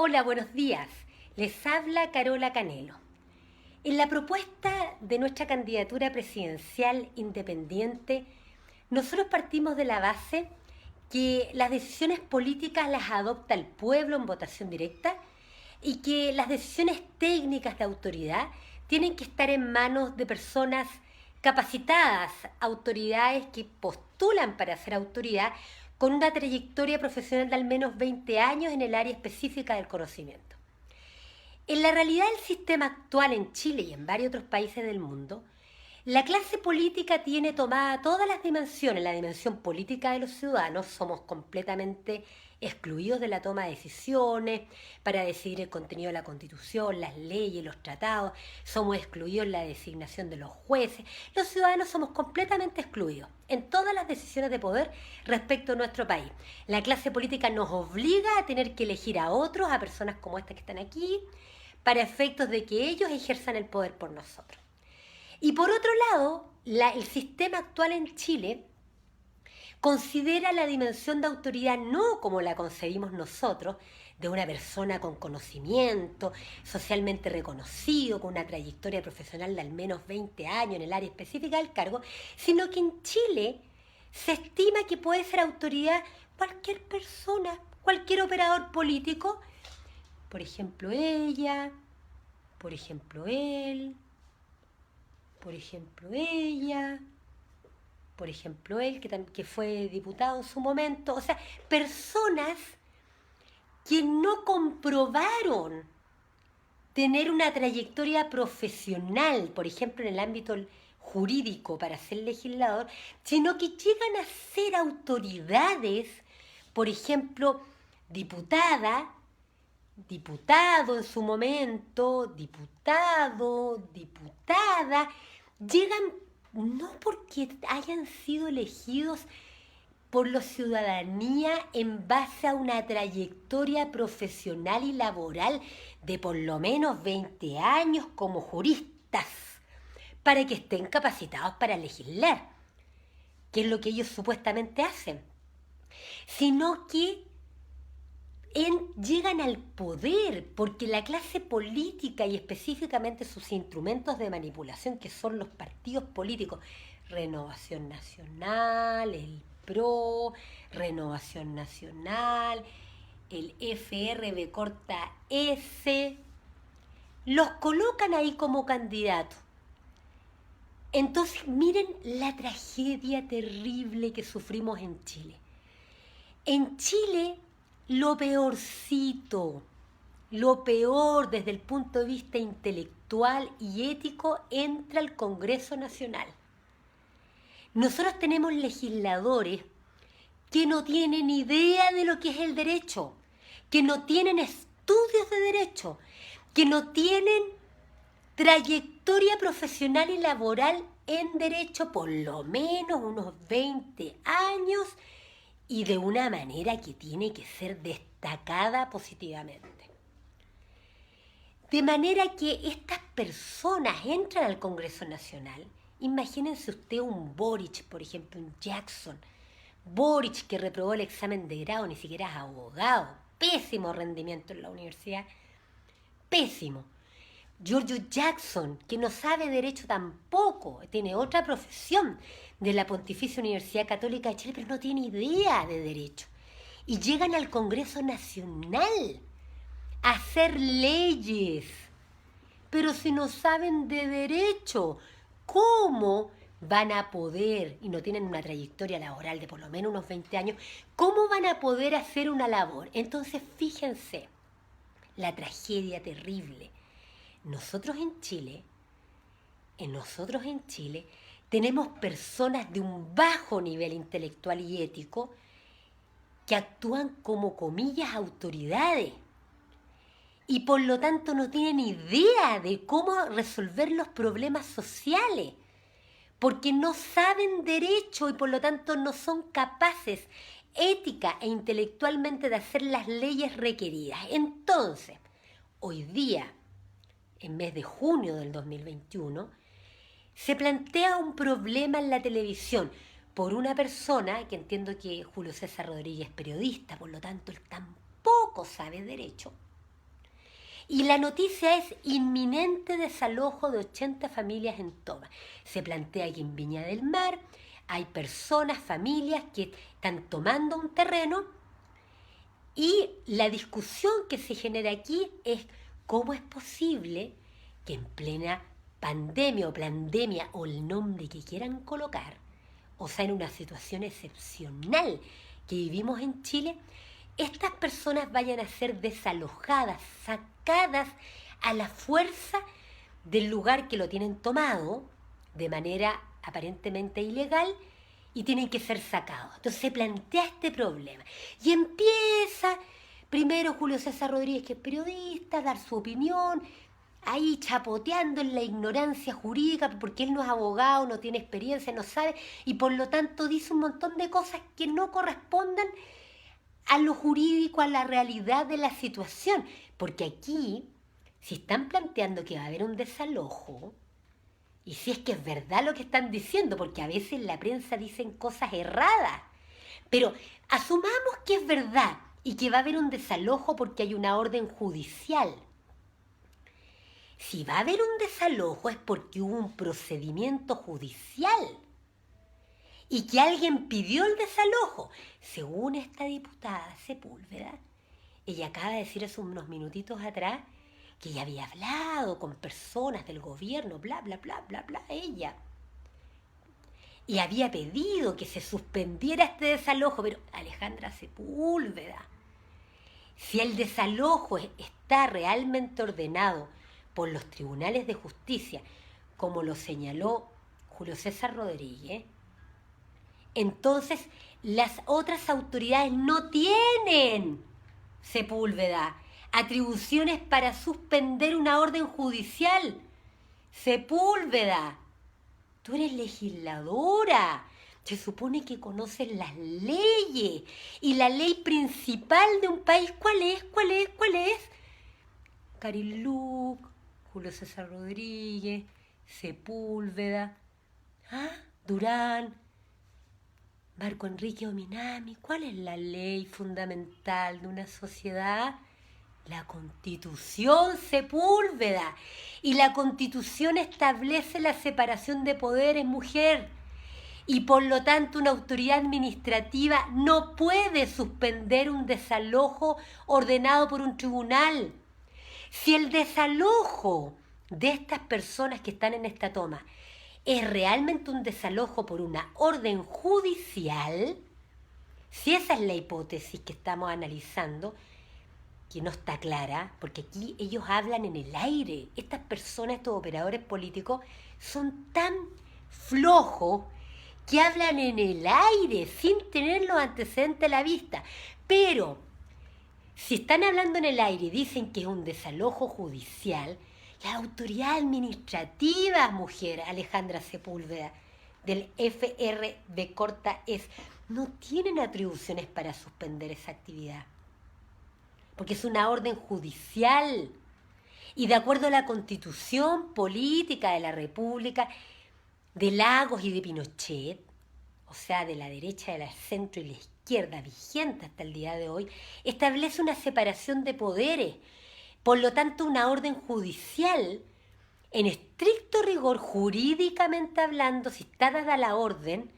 Hola, buenos días. Les habla Carola Canelo. En la propuesta de nuestra candidatura presidencial independiente, nosotros partimos de la base que las decisiones políticas las adopta el pueblo en votación directa y que las decisiones técnicas de autoridad tienen que estar en manos de personas capacitadas, autoridades que postulan para ser autoridad con una trayectoria profesional de al menos 20 años en el área específica del conocimiento. En la realidad del sistema actual en Chile y en varios otros países del mundo, la clase política tiene tomada todas las dimensiones. La dimensión política de los ciudadanos, somos completamente excluidos de la toma de decisiones para decidir el contenido de la Constitución, las leyes, los tratados, somos excluidos en la designación de los jueces. Los ciudadanos somos completamente excluidos en todas las decisiones de poder respecto a nuestro país. La clase política nos obliga a tener que elegir a otros, a personas como estas que están aquí, para efectos de que ellos ejerzan el poder por nosotros. Y por otro lado, el sistema actual en Chile considera la dimensión de autoridad no como la concebimos nosotros, de una persona con conocimiento, socialmente reconocido, con una trayectoria profesional de al menos 20 años en el área específica del cargo, sino que en Chile se estima que puede ser autoridad cualquier persona, cualquier operador político, por ejemplo ella, por ejemplo él, por ejemplo ella, por ejemplo él, que fue diputado en su momento. O sea, personas que no comprobaron tener una trayectoria profesional, por ejemplo en el ámbito jurídico para ser legislador, sino que llegan a ser autoridades, por ejemplo, diputada, diputado en su momento, diputado, diputada, llegan no porque hayan sido elegidos por la ciudadanía en base a una trayectoria profesional y laboral de por lo menos 20 años como juristas, para que estén capacitados para legislar, que es lo que ellos supuestamente hacen, sino que llegan al poder porque la clase política y específicamente sus instrumentos de manipulación, que son los partidos políticos, Renovación Nacional, el PRO, Renovación Nacional, el FRB corta S, los colocan ahí como candidatos. Entonces miren la tragedia terrible que sufrimos en Chile. En Chile, lo peorcito, lo peor desde el punto de vista intelectual y ético entra al Congreso Nacional. Nosotros tenemos legisladores que no tienen idea de lo que es el derecho, que no tienen estudios de derecho, que no tienen trayectoria profesional y laboral en derecho por lo menos unos 20 años, y de una manera que tiene que ser destacada positivamente. De manera que estas personas entran al Congreso Nacional. Imagínense usted un Boric, por ejemplo, un Jackson. Boric que reprobó el examen de grado, ni siquiera es abogado. Pésimo rendimiento en la universidad. Pésimo. Giorgio Jackson, que no sabe derecho tampoco, tiene otra profesión de la Pontificia Universidad Católica de Chile, pero no tiene idea de derecho. Y llegan al Congreso Nacional a hacer leyes. Pero si no saben de derecho, ¿cómo van a poder, y no tienen una trayectoria laboral de por lo menos unos 20 años, cómo van a poder hacer una labor? Entonces, fíjense, la tragedia terrible. Nosotros en Chile tenemos personas de un bajo nivel intelectual y ético que actúan como, comillas, autoridades y por lo tanto no tienen idea de cómo resolver los problemas sociales, porque no saben derecho y por lo tanto no son capaces ética e intelectualmente de hacer las leyes requeridas. Entonces, hoy día, en mes de junio del 2021, se plantea un problema en la televisión por una persona, que entiendo que Julio César Rodríguez es periodista, por lo tanto él tampoco sabe derecho, Y la noticia es inminente desalojo de 80 familias en Toma. Se plantea que en Viña del Mar hay personas, familias que están tomando un terreno y la discusión que se genera aquí es cómo es posible que en plena pandemia o plandemia o el nombre que quieran colocar, o sea, en una situación excepcional que vivimos en Chile, estas personas vayan a ser desalojadas, sacadas a la fuerza del lugar que lo tienen tomado de manera aparentemente ilegal y tienen que ser sacados. Entonces se plantea este problema y empieza primero Julio César Rodríguez, que es periodista, a dar su opinión, ahí chapoteando en la ignorancia jurídica, porque él no es abogado, no tiene experiencia, no sabe, y por lo tanto dice un montón de cosas que no corresponden a lo jurídico, a la realidad de la situación. Porque aquí, si están planteando que va a haber un desalojo, y si es que es verdad lo que están diciendo, porque a veces en la prensa dicen cosas erradas, pero asumamos que es verdad y que va a haber un desalojo porque hay una orden judicial. Si va a haber un desalojo es porque hubo un procedimiento judicial y que alguien pidió el desalojo. Según esta diputada Sepúlveda, ella acaba de decir hace unos minutitos atrás que ella había hablado con personas del gobierno, bla, bla, bla, bla, bla, ella. Y había pedido que se suspendiera este desalojo, pero Alejandra Sepúlveda, si el desalojo está realmente ordenado por los tribunales de justicia, como lo señaló Julio César Rodríguez, entonces las otras autoridades no tienen, Sepúlveda, atribuciones para suspender una orden judicial. Sepúlveda, tú eres legisladora, se supone que conoces las leyes y la ley principal de un país, ¿cuál es? Karin Luk, Julio César Rodríguez, Sepúlveda, Durán, Marco Enrique Ominami. ¿Cuál es la ley fundamental de una sociedad? La Constitución, Sepúlveda. Y la Constitución establece la separación de poderes, mujer. Y por lo tanto una autoridad administrativa no puede suspender un desalojo ordenado por un tribunal. Si el desalojo de estas personas que están en esta toma es realmente un desalojo por una orden judicial, si esa es la hipótesis que estamos analizando, que no está clara, porque aquí ellos hablan en el aire, estas personas, estos operadores políticos, son tan flojos que hablan en el aire sin tener los antecedentes a la vista. Pero si están hablando en el aire y dicen que es un desalojo judicial, la autoridad administrativa, mujer, Alejandra Sepúlveda, del FRB corta S, no tienen atribuciones para suspender esa actividad, porque es una orden judicial y de acuerdo a la Constitución política de la República, de Lagos y de Pinochet, o sea, de la derecha, de la centro y la izquierda, vigente hasta el día de hoy, establece una separación de poderes. Por lo tanto, una orden judicial, en estricto rigor, jurídicamente hablando, si está dada la orden,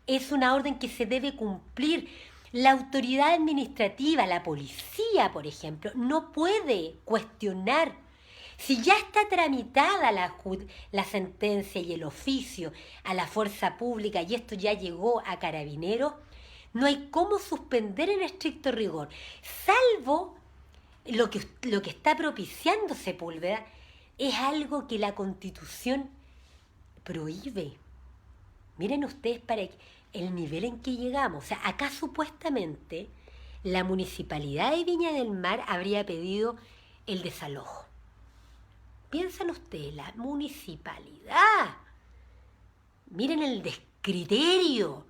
es una orden que se debe cumplir. La autoridad administrativa, la policía, por ejemplo, no puede cuestionar. Si ya está tramitada la sentencia y el oficio a la fuerza pública y esto ya llegó a Carabineros, no hay cómo suspender en estricto rigor, salvo lo que está propiciando Sepúlveda es algo que la Constitución prohíbe. Miren ustedes para el nivel en que llegamos. O sea, acá supuestamente la Municipalidad de Viña del Mar habría pedido el desalojo. Piensan ustedes, la municipalidad. Miren el descriterio.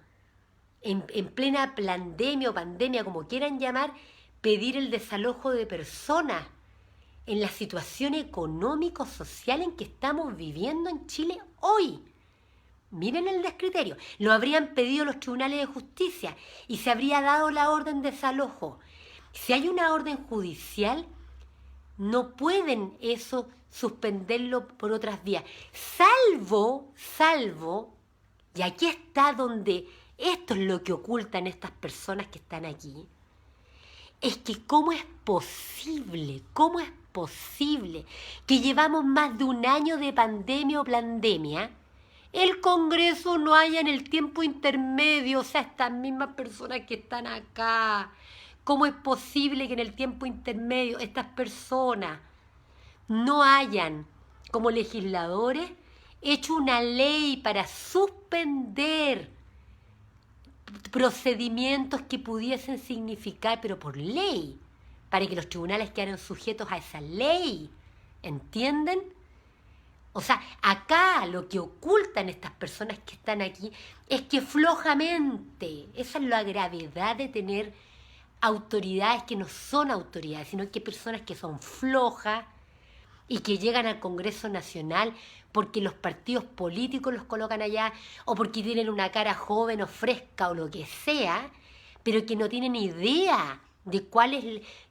En plena pandemia o pandemia, como quieran llamar, pedir el desalojo de personas en la situación económico-social en que estamos viviendo en Chile hoy. Miren el descriterio. Lo habrían pedido los tribunales de justicia y se habría dado la orden de desalojo. Si hay una orden judicial, No pueden eso suspenderlo por otras vías. Salvo, y aquí está donde esto es lo que ocultan estas personas que están aquí, es que cómo es posible que llevamos más de un año de pandemia o pandemia, el Congreso no haya en el tiempo intermedio, o sea, estas mismas personas que están acá. ¿Cómo es posible que en el tiempo intermedio estas personas no hayan, como legisladores, hecho una ley para suspender procedimientos que pudiesen significar, pero por ley, para que los tribunales quedaran sujetos a esa ley? ¿Entienden? O sea, acá lo que ocultan estas personas que están aquí es que flojamente, esa es la gravedad de tener autoridades que no son autoridades, sino que personas que son flojas y que llegan al Congreso Nacional porque los partidos políticos los colocan allá o porque tienen una cara joven o fresca o lo que sea, pero que no tienen idea de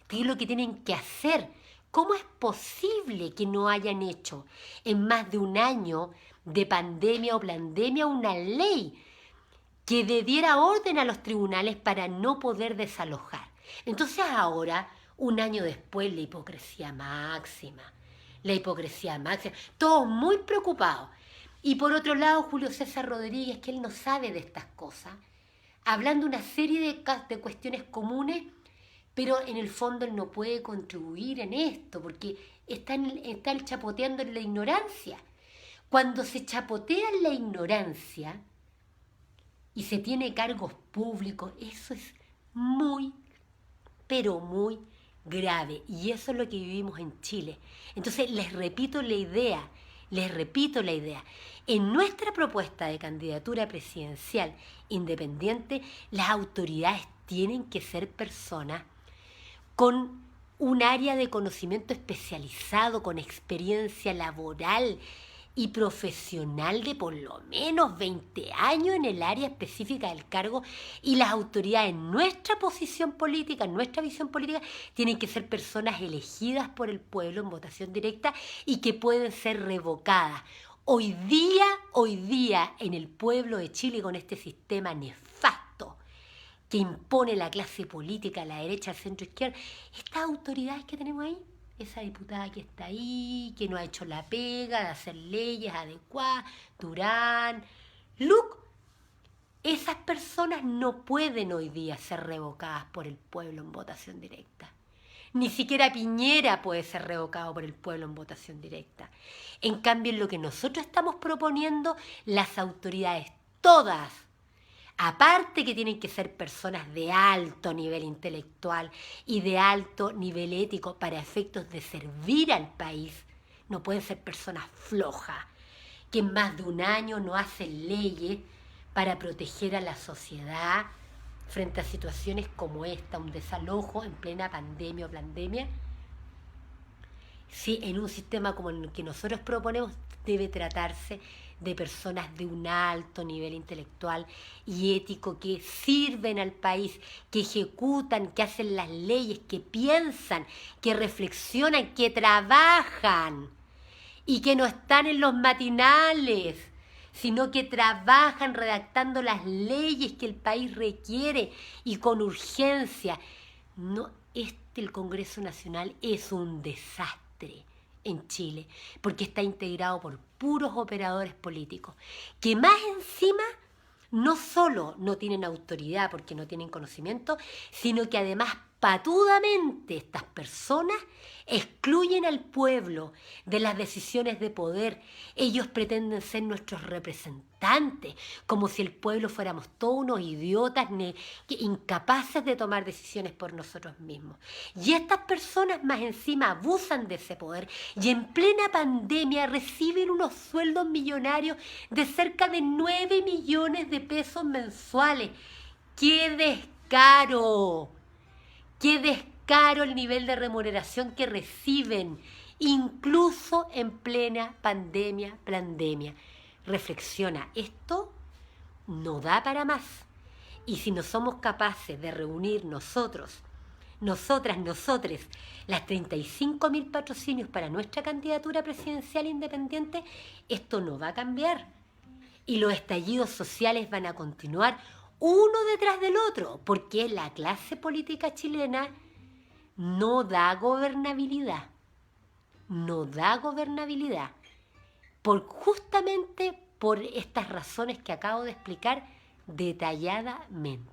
qué es lo que tienen que hacer. ¿Cómo es posible que no hayan hecho en más de un año de pandemia o pandemia una ley que le diera orden a los tribunales para no poder desalojar? Entonces ahora, un año después, la hipocresía máxima, todos muy preocupados. Y por otro lado, Julio César Rodríguez, que él no sabe de estas cosas, hablando una serie de cuestiones comunes, pero en el fondo él no puede contribuir en esto, porque está chapoteando en la ignorancia. Cuando se chapotea en la ignorancia y se tiene cargos públicos, eso es muy, pero muy grave. Y eso es lo que vivimos en Chile. Entonces, les repito la idea. En nuestra propuesta de candidatura presidencial independiente, las autoridades tienen que ser personas con un área de conocimiento especializado, con experiencia laboral y profesional de por lo menos 20 años en el área específica del cargo, y las autoridades en nuestra posición política, en nuestra visión política, tienen que ser personas elegidas por el pueblo en votación directa y que pueden ser revocadas. Hoy día en el pueblo de Chile, con este sistema nefasto que impone la clase política, la derecha, el centro izquierda, estas autoridades que tenemos ahí, esa diputada que está ahí, que no ha hecho la pega de hacer leyes adecuadas, Durán, Luc, esas personas no pueden hoy día ser revocadas por el pueblo en votación directa. Ni siquiera Piñera puede ser revocado por el pueblo en votación directa. En cambio, en lo que nosotros estamos proponiendo, las autoridades todas, aparte que tienen que ser personas de alto nivel intelectual y de alto nivel ético para efectos de servir al país, no pueden ser personas flojas, que en más de un año no hacen leyes para proteger a la sociedad frente a situaciones como esta, un desalojo en plena pandemia o pandemia. Sí, en un sistema como el que nosotros proponemos debe tratarse de personas de un alto nivel intelectual y ético que sirven al país, que ejecutan, que hacen las leyes, que piensan, que reflexionan, que trabajan y que no están en los matinales, sino que trabajan redactando las leyes que el país requiere y con urgencia. No, el Congreso Nacional es un desastre en Chile, porque está integrado por puros operadores políticos, que más encima no solo no tienen autoridad porque no tienen conocimiento, sino que además patudamente estas personas excluyen al pueblo de las decisiones de poder. Ellos pretenden ser nuestros representantes, como si el pueblo fuéramos todos unos idiotas incapaces de tomar decisiones por nosotros mismos. Y estas personas más encima abusan de ese poder y en plena pandemia reciben unos sueldos millonarios de cerca de 9 millones de pesos mensuales. ¡Qué descaro! ¡Qué descaro el nivel de remuneración que reciben, incluso en plena pandemia! Reflexiona, esto no da para más. Y si no somos capaces de reunir nosotros nosotras, nosotres, las 35.000 patrocinios para nuestra candidatura presidencial independiente, esto no va a cambiar. Y los estallidos sociales van a continuar uno detrás del otro, porque la clase política chilena no da gobernabilidad. No da gobernabilidad. Justamente por estas razones que acabo de explicar detalladamente.